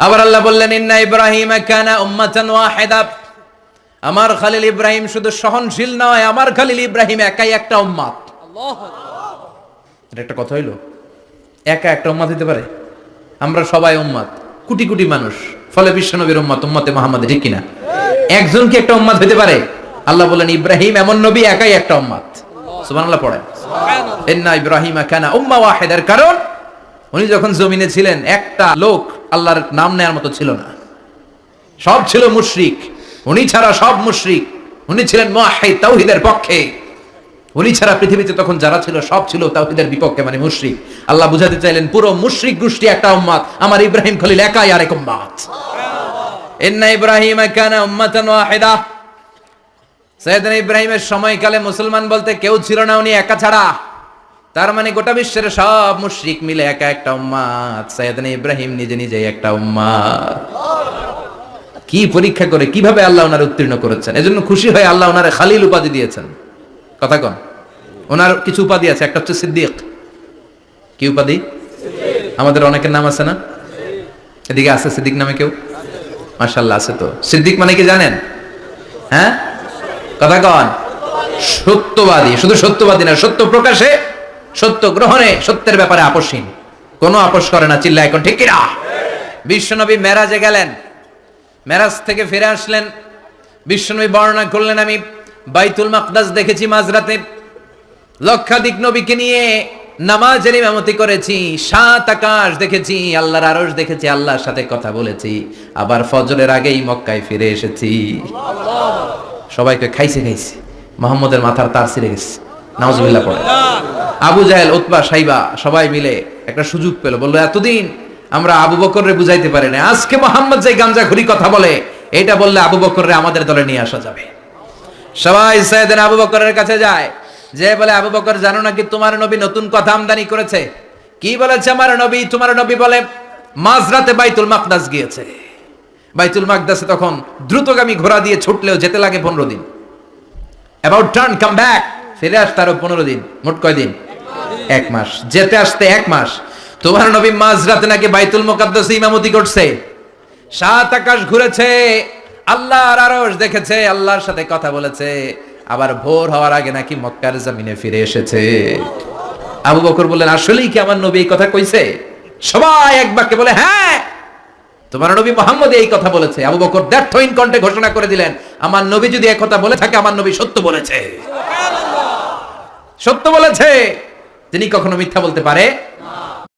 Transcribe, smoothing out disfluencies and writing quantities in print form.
আবার আল্লাহ বললেন ইন্না ইব্রাহিম কানা উম্মাতান ওয়াহিদা, আমার খলিল ইব্রাহিম শুধু সহনশীল নয়, আমার খলিল ইব্রাহিম একাই একটা উম্মত। এটা একটা কথা হইলো, একা একটা উম্মত হইতে পারে? আমরা সবাই উম্মত, কোটি কোটি মানুষ, ফলে বিশ্বনবীর উম্মত, উম্মতে মুহাম্মদ, ঠিক কিনা? একজন কি একটা উম্মত হইতে পারে? আল্লাহ বলেন ইব্রাহিম এমন নবী, একাই একটা উম্মত। সুবহানাল্লাহ পড়েন। ইন্না ইব্রাহিম কানা উম্মাহ ওয়াহিদার কারণ উনি যখন জমিনে ছিলেন একটা লোক আল্লাহর নাম নেয়ার মতো ছিল না, সব ছিল মুশরিক। উনি ছাড়া সব মুশরিক। উনি ছিলেন মুওয়াহহিদ, তাওহীদের পক্ষে। উনি ছাড়া পৃথিবীতে তখন যারা ছিল সব ছিল তাওহীদের বিপক্ষে, মানে মুশরিক। আল্লাহ বুঝাতে চাইলেন পুরো মুশরিক গোষ্ঠী একটা উম্মত, আমার ইব্রাহিম খলিল একাই আরেক উম্মত। ইন্না ইব্রাহিম কানা উম্মাতান ওয়াহিদা। সাইয়েদনা ইব্রাহিমের সময়কালে মুসলমান বলতে কেউ ছিল না, উনি একা ছাড়া। তার মানে গোটা বিশ্বের সব মুশরিক মিলে একা একটা উম্মত, সাইয়েদনা ইব্রাহিম নিজে নিজেই একটা উম্মত। কি পরীক্ষা করে কিভাবে আল্লাহ ওনার উত্তীর্ণ করেছেন, এজন্য খুশি হয়ে আল্লাহ ওনারে খালিল উপাধি দিয়েছেন। কথা কন, ওনার কিছু উপাধি আছে, একটা হচ্ছে সিদ্দিক। কি উপাধি? আমাদের অনেকের নাম আছে না? এদিকে আছে সিদ্দিক নামে কেউ? মাশাআল্লাহ আছে। তো সিদ্দিক মানে কি জানেন? হ্যাঁ, কথা কন। সত্যবাদী। শুধু সত্যবাদী না, সত্য প্রকাশে, সত্য গ্রহণে, সত্যের ব্যাপারে আপোষহীন, কোনো আপোষ করে না। চিল্লা এখন ঠিক কিনা? বিশ্বনবী মেরাজে গেলেন, মেরাজ থেকে ফিরে আসলেন। বিশ্বনবী বর্ণনা করলেন আমি বাইতুল মাকদাস দেখেছি মাঝরাতে, লক্ষাধিক নবীকে নিয়ে নামাজের ইমামতি করেছি, 7 আকাশ দেখেছি, আল্লাহর আরশ দেখেছি, আল্লাহর সাথে কথা বলেছি, আবার ফজরের আগেই মক্কায় ফিরে এসেছি। সবাইকে খাইছে খাইছে, মুহাম্মদের মাথার তার ছিঁড়ে গেছে। নাউজুবিল্লাহ পড়ে। আবু জাহেল, উতবা, সাইবা সবাই মিলে একটা সুযোগ পেল, বললো এতদিন আমরা আবু বকররে বুঝাইতে পারি না, আজকে মুহাম্মদ যে গাঞ্জাখুরি কথা বলে, এটা বললে আবু বকররে আমাদের দলে নিয়ে আসা যাবে। সবাই সাইয়েদনা আবু বকরের কাছে যায়, যে বলে আবু বকর জানো নাকি তোমার নবী নতুন কথা আমদানি করেছে? কি বলেছে আমার নবী? তোমার নবী বলে মাঝরাতে বাইতুল মাকদাস গিয়েছে। বাইতুল মাকদাসে তখন দ্রুতগামী ঘোড়া দিয়ে ছুটলেও যেতে লাগে 15 দিন। অ্যাবাউট টার্ন কাম ব্যাক, ফিরে আসতে আরো 15 দিন। মোট কয় দিন? 1 মাস। যেতে আসতে 1 মাস। তোমার নবী মাঝরাতে নাকি বাইতুল মুকাদ্দাসে ইমামতি করছে, 7 আকাশ ঘুরেছে, আল্লাহর আরশ দেখেছে, আল্লাহর সাথে কথা বলেছে, আবার ভোর হওয়ার আগে নাকি মক্কার জমিনে ফিরে এসেছে। আবু বকর বললেন আসলেই কি আমার নবী এই কথা কইছে? সবাই এক বাক্যে বলে হ্যাঁ, তোমার নবী মুহাম্মদ এই কথা বলেছে। আবু বকর দ্ব্যর্থহীন কণ্ঠে ঘোষণা করে দিলেন, আমার নবী যদি এই কথা বলে থাকে, আমার নবী সত্য বলেছে। সত্য বলেছে। তিনি কখনো মিথ্যা বলতে পারে